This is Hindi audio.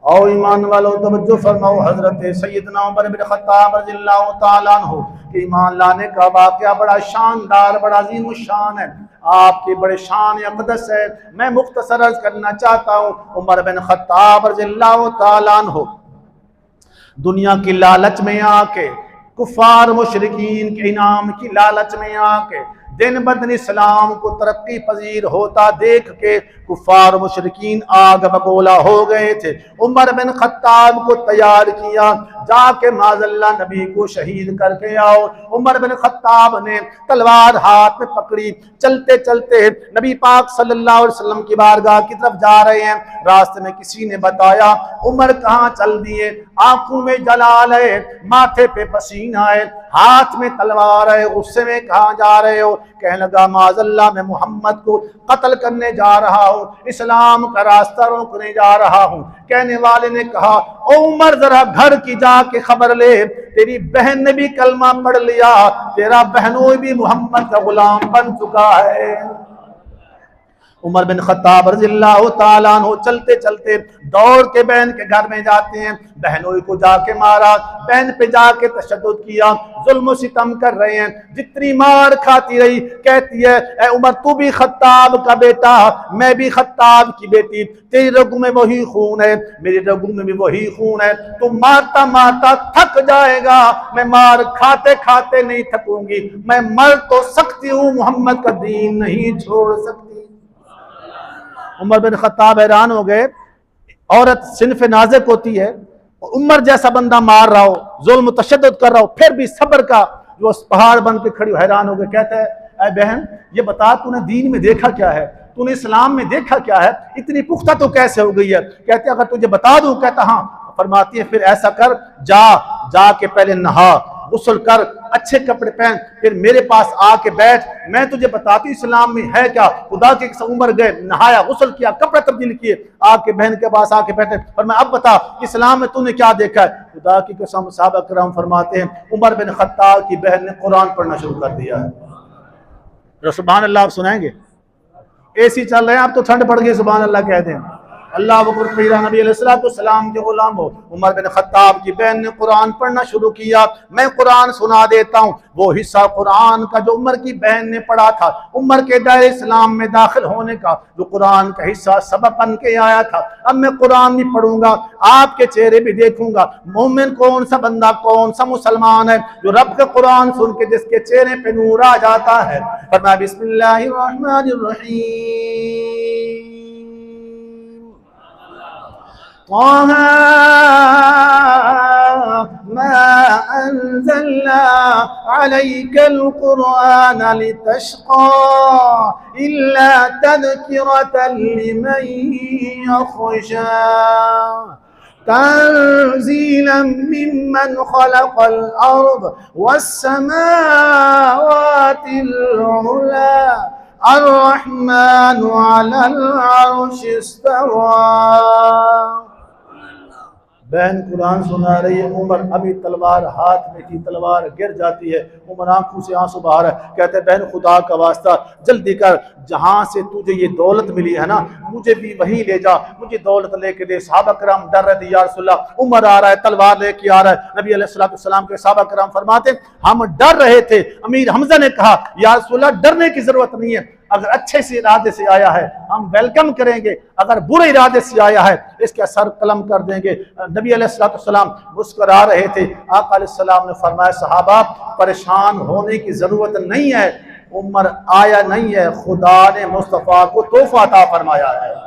और ईमान वालों तवज्जो फरमाओ, हजरत सैयदना उमर बिन खत्ताब रज़ियल्लाहु ताला अन्हु के ईमान लाने का वाक़या बड़ा शानदार, बड़ा अज़ीम शान है, आपके बड़े शान अक़दस है। मैं मुख्तसर अर्ज़ करना चाहता हूँ, उमर बिन खत्ताब रज़ियल्लाहु ताला अन्हु दुनिया की लालच में आके, कुफ़ार मुशरिकीन के इनाम की लालच में आके, दिन ब दिन इस्लाम को तरक्की पजीर होता देख के कुफार मुशरिकीन आग बगोला हो गए थे। उमर बिन खत्ताब को तैयार किया, जाके माज़ल्ला नबी को शहीद करके आओ। उमर बिन खत्ताब ने तलवार हाथ में पकड़ी, चलते चलते नबी पाक सल्लल्लाहु अलैहि वसल्लम की बारगाह की तरफ जा रहे हैं। रास्ते में किसी ने बताया उमर कहाँ चल दिए, आंखों में जलाल है, माथे पे पसीना है, हाथ में तलवार है, गुस्से में कहाँ जा रहे हो? कहने लगा माज़ल्ला मैं मोहम्मद को कत्ल करने जा रहा हूँ, इस्लाम का रास्ता रोकने जा रहा हूँ। कहने वाले ने कहा ओ उमर जरा घर की जाके खबर ले, तेरी बहन ने भी कलमा पढ़ लिया, तेरा बहनों भी मोहम्मद का गुलाम बन चुका है। उमर बिन खत्ताब रज़ियल्लाहु ताला अन्हु चलते चलते दौड़ के बहन के घर में जाते हैं, बहनों को जाके मारा, बहन पे जाके तशद्दुद किया, जुल्म सितम कर रहे हैं, जितनी मार खाती रही। कहती है ए उमर तू भी खत्ताब का बेटा, मैं भी खत्ताब की बेटी, तेरी रगों में वही खून है, मेरी रगों में भी वही खून है, तू मारता मारता थक जाएगा, मैं मार खाते खाते नहीं थकूंगी, मैं मर तो सकती हूँ, मोहम्मद का दीन नहीं छोड़ सकती। उमर बिन खत्ताब हैरान हो गए, औरत सिन्फ नाज़िक होती है, उमर जैसा बंदा मार रहा हो, जुल्म तशद्दुद कर रहा हो, फिर भी सब्र का जो पहाड़ बन के खड़ी, हैरान हो गए। कहता है ऐ बहन ये बता तूने दीन में देखा क्या है, तूने इस्लाम में देखा क्या है, इतनी पुख्ता तो कैसे हो गई है? कहते अगर तुझे बता दूं। कहता हाँ। फरमाती है फिर ऐसा कर, जा के पहले नहा, गुस्ल कर, अच्छे कपड़े पहन, फिर मेरे पास आके बैठ, मैं तुझे बताती इस्लाम में है क्या। खुदा के उमर गए, नहाया, गुस्ल किया, कपड़े तब्दील किए, आके बहन के पास आके बैठे, पर मैं अब बता इस्लाम में तूने क्या देखा है। खुदा की कसम सहाबा किराम फरमाते हैं उमर बिन खत्ताब की बहन ने कुरान पढ़ना शुरू कर दिया है। सुभान अल्लाह आप सुनाएंगे? एसी चल रहे हैं, आप तो ठंड पड़ गई, सुभान अल्लाह कहते हैं। अल्लाह वक़्र पीरा नबी अलैहिस्सलाम के गुलाम हो। उमर बिन खत्ताब की बहन ने कुरान पढ़ना शुरू किया। मैं कुरान सुना देता हूँ, वो हिस्सा कुरान का जो उमर की बहन ने पढ़ा था, उमर के दायरे इस्लाम में दाखिल होने का जो कुरान का हिस्सा सबक बन के आया था। अब मैं कुरान भी पढ़ूंगा, आपके चेहरे भी देखूंगा, मोमिन कौन सा बंदा, कौन सा मुसलमान है जो रब का कुरान सुन के जिसके चेहरे पे नूर आ जाता है। फरमाया बिस्मिल्लाहिर्रहमानिर्रहीम, मा अंज़लना अलैकल कुरआन लितश्क़ा इल्ला तज़किरतन लिमन यख़शा तंज़ीलन मिम्मन ख़लक़ल अर्ज़ वस्समावातिल उला अर्रहमानु अलल अर्शि इस्तवा। बहन कुरान सुना रही है, उमर अभी तलवार हाथ में थी, तलवार गिर जाती है, उमर आंखों से आंसू बहा रहा है। कहते बहन खुदा का वास्ता जल्दी कर, जहां से तुझे ये दौलत मिली है ना, मुझे भी वहीं ले जा, मुझे दौलत लेके दे। सहाबा किराम डर रहे थे, या रसूलल्लाह उमर आ रहा है, तलवार लेके आ रहा है। नबी अलैहिस्सलाम के सहाबा किराम फरमाते हम डर रहे थे। अमीर हमजा ने कहा या रसूलल्लाह डरने की जरूरत नहीं है, अगर अच्छे से इरादे से आया है हम वेलकम करेंगे, अगर बुरे इरादे से आया है इसका सर कलम कर देंगे। नबी अलैहिस्सलाम मुस्कुरा रहे थे। आका अलैहिस्सलाम ने फरमाया सहाबा परेशान होने की जरूरत नहीं है, उमर आया नहीं है, खुदा ने मुस्तफ़ा को तोहफा अता फरमाया है।